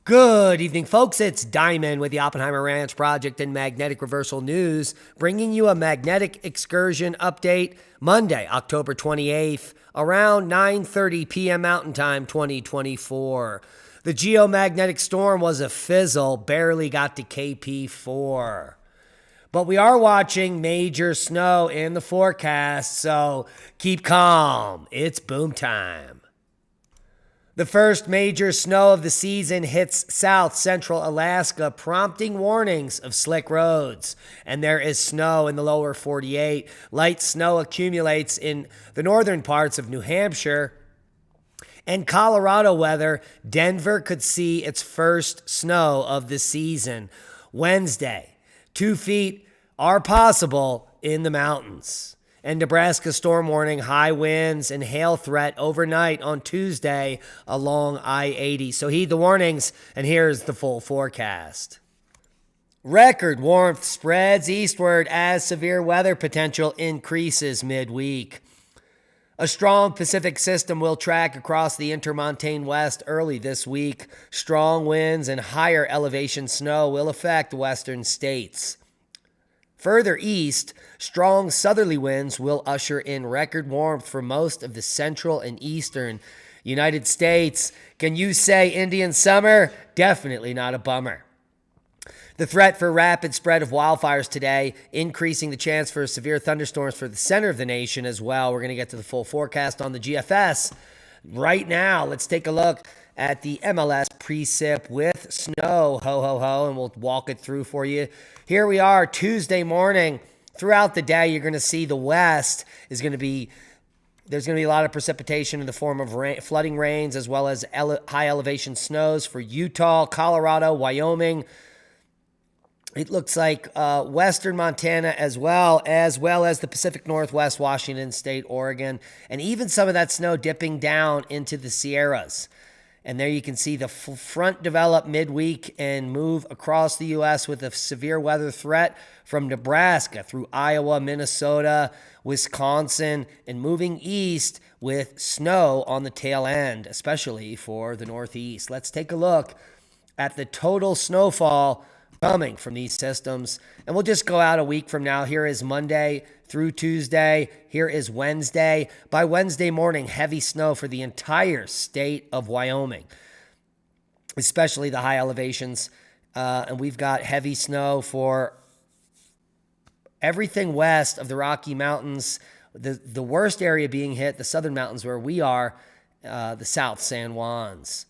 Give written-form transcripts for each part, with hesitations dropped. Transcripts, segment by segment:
Good evening, folks. It's Diamond with the Oppenheimer Ranch Project and Magnetic Reversal News, bringing you a magnetic excursion update Monday, October 28th, around 9:30 p.m. Mountain Time 2024. The geomagnetic storm was a fizzle, barely got to KP4. But we are watching major snow in the forecast, so keep calm. It's boom time. The first major snow of the season hits south central Alaska, prompting warnings of slick roads. And there is snow in the lower 48. Light snow accumulates in the northern parts of New Hampshire. And Colorado weather, Denver could see its first snow of the season. Wednesday, 2 feet are possible in the mountains. And Nebraska storm warning, high winds and hail threat overnight on Tuesday along I-80. So heed the warnings, and here's the full forecast. Record warmth spreads eastward as severe weather potential increases midweek. A strong Pacific system will track across the Intermontane West early this week. Strong winds and higher elevation snow will affect western states. Further east, strong southerly winds will usher in record warmth for most of the central and eastern United States. Can you say Indian summer? Definitely not a bummer. The threat for rapid spread of wildfires today, increasing the chance for severe thunderstorms for the center of the nation as well. We're going to get to the full forecast on the GFS. Right now, let's take a look at the MLS precip with snow, ho, ho, ho, and we'll walk it through for you. Here we are, Tuesday morning. Throughout the day, you're going to see the west is going to be, there's going to be a lot of precipitation in the form of flooding rains as well as high elevation snows for Utah, Colorado, Wyoming. It looks like western Montana as well as the Pacific Northwest, Washington State, Oregon, and even some of that snow dipping down into the Sierras. And there you can see the front develop midweek and move across the U.S. with a severe weather threat from Nebraska through Iowa, Minnesota, Wisconsin, and moving east with snow on the tail end, especially for the Northeast. Let's take a look at the total snowfall coming from these systems. And we'll just go out a week from now. Here is Monday through Tuesday. Here is Wednesday. By Wednesday morning, heavy snow for the entire state of Wyoming, especially the high elevations. And we've got heavy snow for everything west of the Rocky Mountains. The worst area being hit, the southern mountains where we are, the South San Juans.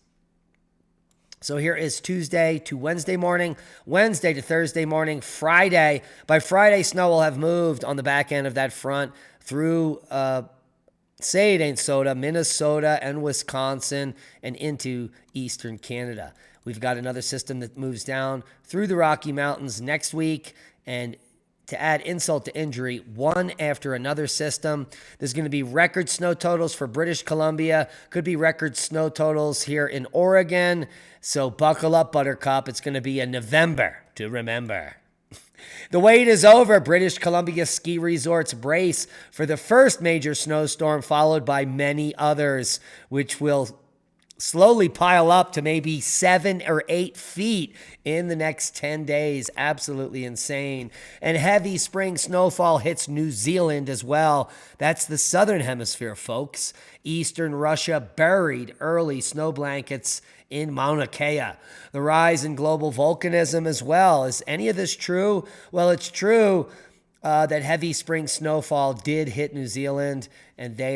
So here is Tuesday to Wednesday morning, Wednesday to Thursday morning, Friday. By Friday, snow will have moved on the back end of that front through, say it ain't soda, Minnesota and Wisconsin and into eastern Canada. We've got another system that moves down through the Rocky Mountains next week, and to add insult to injury, one after another system. There's going to be record snow totals for British Columbia. Could be record snow totals here in Oregon. So buckle up, Buttercup. It's going to be a November to remember. The wait is over. British Columbia ski resorts brace for the first major snowstorm, followed by many others, which will slowly pile up to maybe 7 or 8 feet in the next 10 days. Absolutely insane. And heavy spring snowfall hits New Zealand as well. That's the southern hemisphere, folks. Eastern Russia buried early snow blankets in Mauna Kea. The rise in global volcanism as well. Is any of this true? Well, it's true that heavy spring snowfall did hit New Zealand, and they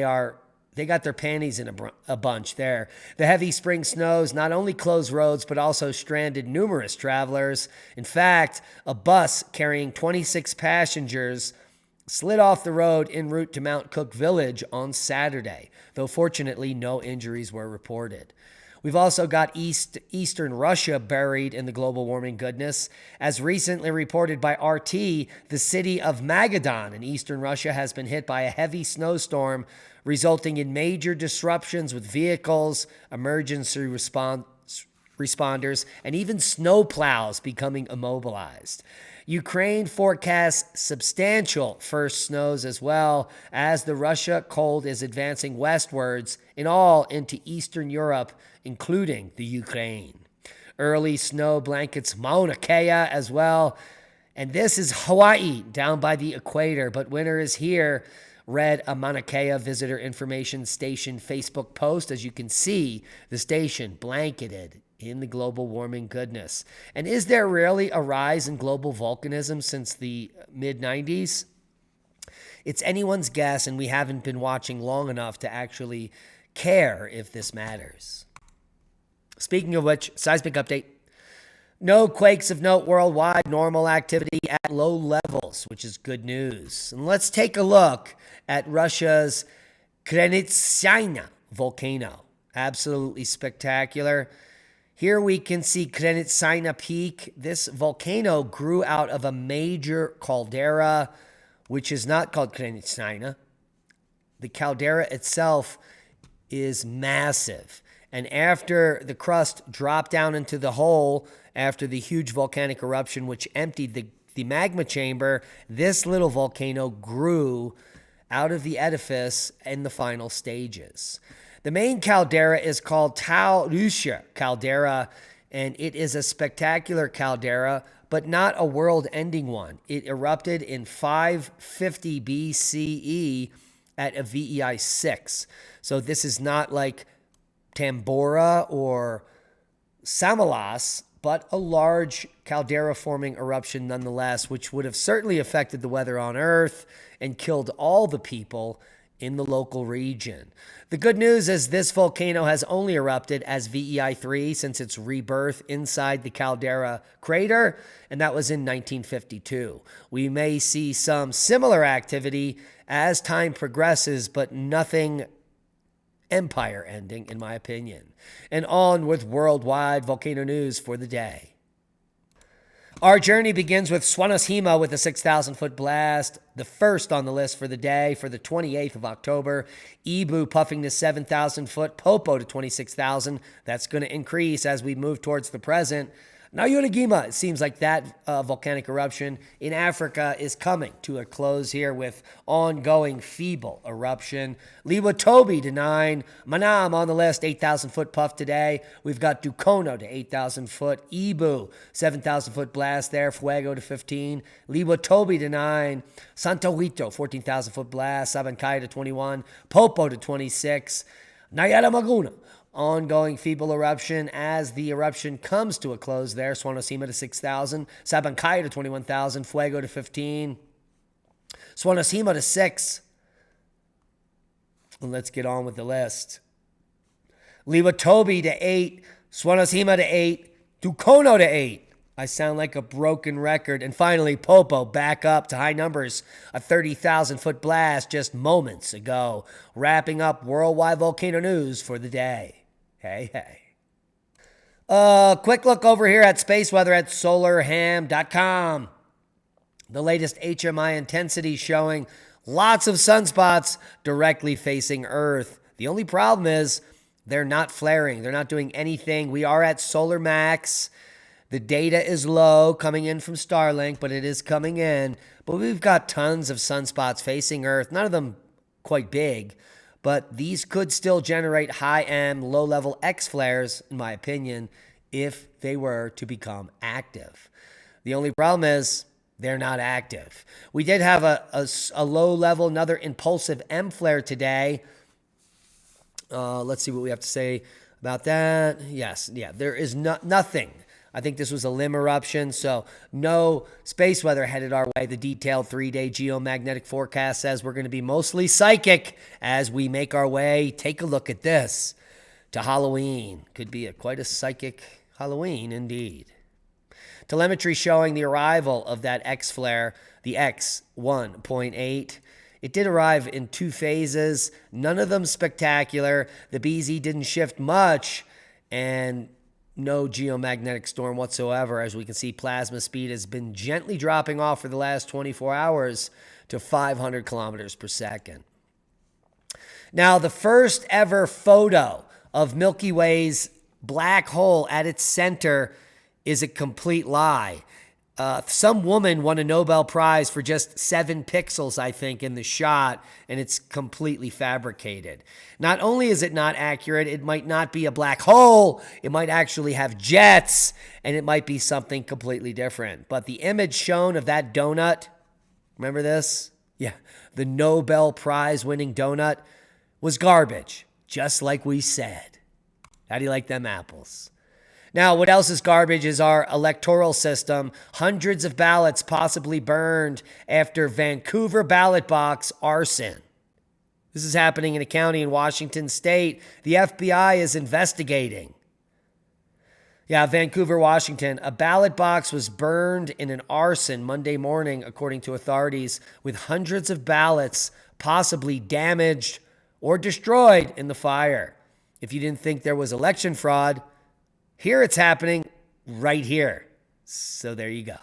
got their panties in a bunch there. The heavy spring snows not only closed roads, but also stranded numerous travelers. In fact, a bus carrying 26 passengers slid off the road en route to Mount Cook Village on Saturday, though fortunately no injuries were reported. We've also got eastern Russia buried in the global warming goodness. As recently reported by RT, the city of Magadan in eastern Russia has been hit by a heavy snowstorm, resulting in major disruptions with vehicles, emergency responders, and even snowplows becoming immobilized. Ukraine forecasts substantial first snows as well as the Russia cold is advancing westwards in all into Eastern Europe, including the Ukraine. early snow blankets Mauna Kea as well. And this is Hawaii down by the equator, but winter is here. Read a Mauna Kea Visitor Information Station Facebook post. As you can see, the station blanketed in the global warming goodness. And is there really a rise in global volcanism since the mid-90s? It's anyone's guess, and we haven't been watching long enough to actually care if this matters. Speaking of which, seismic update. No quakes of note worldwide, normal activity at low levels, which is good news. And let's take a look at Russia's Krenitsyna volcano. Absolutely spectacular. Here we can see Krenitsyna Peak. This volcano grew out of a major caldera, which is not called Krenitsyna. The caldera itself is massive. And after the crust dropped down into the hole, after the huge volcanic eruption which emptied the magma chamber, this little volcano grew out of the edifice in the final stages. The main caldera is called Taurusha caldera, and it is a spectacular caldera, but not a world-ending one. It erupted in 550 BCE at a VEI 6. So this is not like Tambora or Samalas, but a large caldera-forming eruption nonetheless, which would have certainly affected the weather on Earth and killed all the people in the local region. The good news is this volcano has only erupted as VEI 3 since its rebirth inside the caldera crater, and that was in 1952. We may see some similar activity as time progresses, but nothing empire ending, in my opinion. And on with worldwide volcano news for the day. Our journey begins with Swanashima with a 6,000-foot blast, the first on the list for the day for the 28th of October. Ibu puffing to 7,000-foot, Popo to 26,000. That's going to increase as we move towards the present. Now, Yonagima, it seems like that volcanic eruption in Africa is coming to a close here with ongoing feeble eruption. Liwatobi to 9. Manam on the list, 8,000-foot puff today. We've got Dukono to 8,000-foot. Ibu, 7,000-foot blast there. Fuego to 15. Liwatobi to 9. Santo Huito, 14,000-foot blast. Sabancay to 21. Popo to 26. Nyala-Maguna, ongoing feeble eruption as the eruption comes to a close there. Swanashima to 6,000. Sabancay to 21,000. Fuego to 15. Swanashima to 6. And let's get on with the list. Liwatobi to 8. Swanashima to 8. Dukono to 8. I sound like a broken record. And finally, Popo back up to high numbers. A 30,000-foot blast just moments ago. Wrapping up worldwide volcano news for the day. Hey. Quick look over here at space weather at solarham.com. The latest HMI intensity showing lots of sunspots directly facing Earth. The only problem is they're not flaring. They're not doing anything. We are at solar max. The data is low coming in from Starlink, but it is coming in. But we've got tons of sunspots facing Earth, none of them quite big, but these could still generate high M, low-level X flares, in my opinion, if they were to become active. The only problem is they're not active. We did have a low-level, another impulsive M flare today. Let's see what we have to say about that. There is nothing. I think this was a limb eruption, so no space weather headed our way. The detailed 3-day geomagnetic forecast says we're going to be mostly psychic as we make our way. Take a look at this. To Halloween. Could be quite a psychic Halloween indeed. Telemetry showing the arrival of that X flare, the X1.8. It did arrive in 2 phases, none of them spectacular. The BZ didn't shift much, and no geomagnetic storm whatsoever. As we can see, plasma speed has been gently dropping off for the last 24 hours to 500 kilometers per second. Now, the first ever photo of Milky Way's black hole at its center is a complete lie. Some woman won a Nobel Prize for just 7 pixels, I think, in the shot, and it's completely fabricated. Not only is it not accurate, it might not be a black hole, it might actually have jets, and it might be something completely different. But the image shown of that donut, remember this? Yeah, the Nobel Prize winning donut was garbage, just like we said. How do you like them apples? Now, what else is garbage is our electoral system. Hundreds of ballots possibly burned after Vancouver ballot box arson. This is happening in a county in Washington State. The FBI is investigating. Yeah, Vancouver, Washington. A ballot box was burned in an arson Monday morning, according to authorities, with hundreds of ballots possibly damaged or destroyed in the fire. If you didn't think there was election fraud, here it's happening right here. So there you go.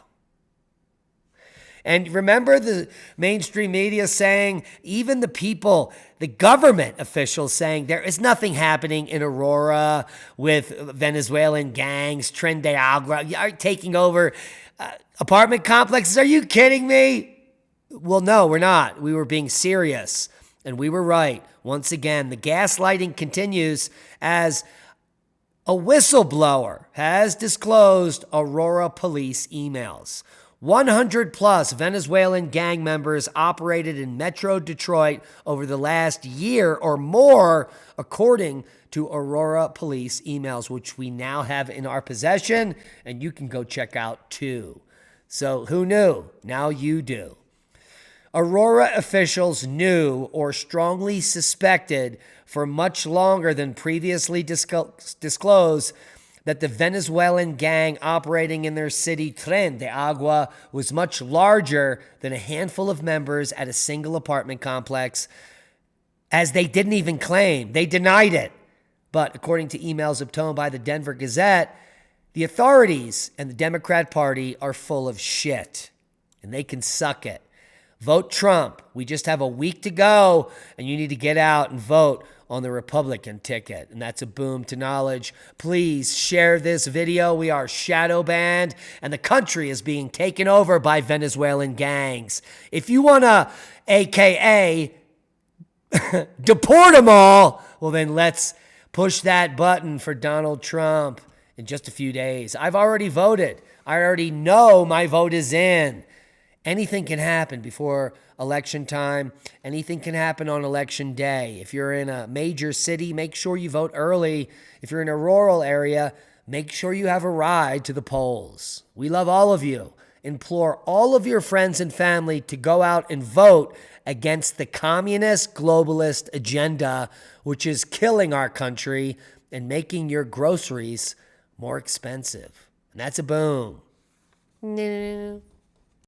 And remember the mainstream media saying, even the people, the government officials saying there is nothing happening in Aurora with Venezuelan gangs, Tren de Agua, taking over apartment complexes. Are you kidding me? Well, no, we're not. We were being serious. And we were right. Once again, the gaslighting continues as a whistleblower has disclosed Aurora police emails. 100 plus Venezuelan gang members operated in Metro Detroit over the last year or more, according to Aurora police emails, which we now have in our possession, and you can go check out too. So who knew? Now you do. Aurora officials knew or strongly suspected for much longer than previously disclosed that the Venezuelan gang operating in their city, Tren de Agua, was much larger than a handful of members at a single apartment complex, as they didn't even claim. They denied it. But according to emails obtained by the Denver Gazette, the authorities and the Democrat Party are full of shit, and they can suck it. Vote Trump. We just have a week to go, and you need to get out and vote on the Republican ticket. And that's a boom to knowledge. Please share this video. We are shadow banned, and the country is being taken over by Venezuelan gangs. If you want to, AKA, deport them all, well, then let's push that button for Donald Trump in just a few days. I've already voted. I already know my vote is in. Anything can happen before election time. Anything can happen on election day. If you're in a major city, make sure you vote early. If you're in a rural area, make sure you have a ride to the polls. We love all of you. Implore all of your friends and family to go out and vote against the communist globalist agenda, which is killing our country and making your groceries more expensive. And that's a boom.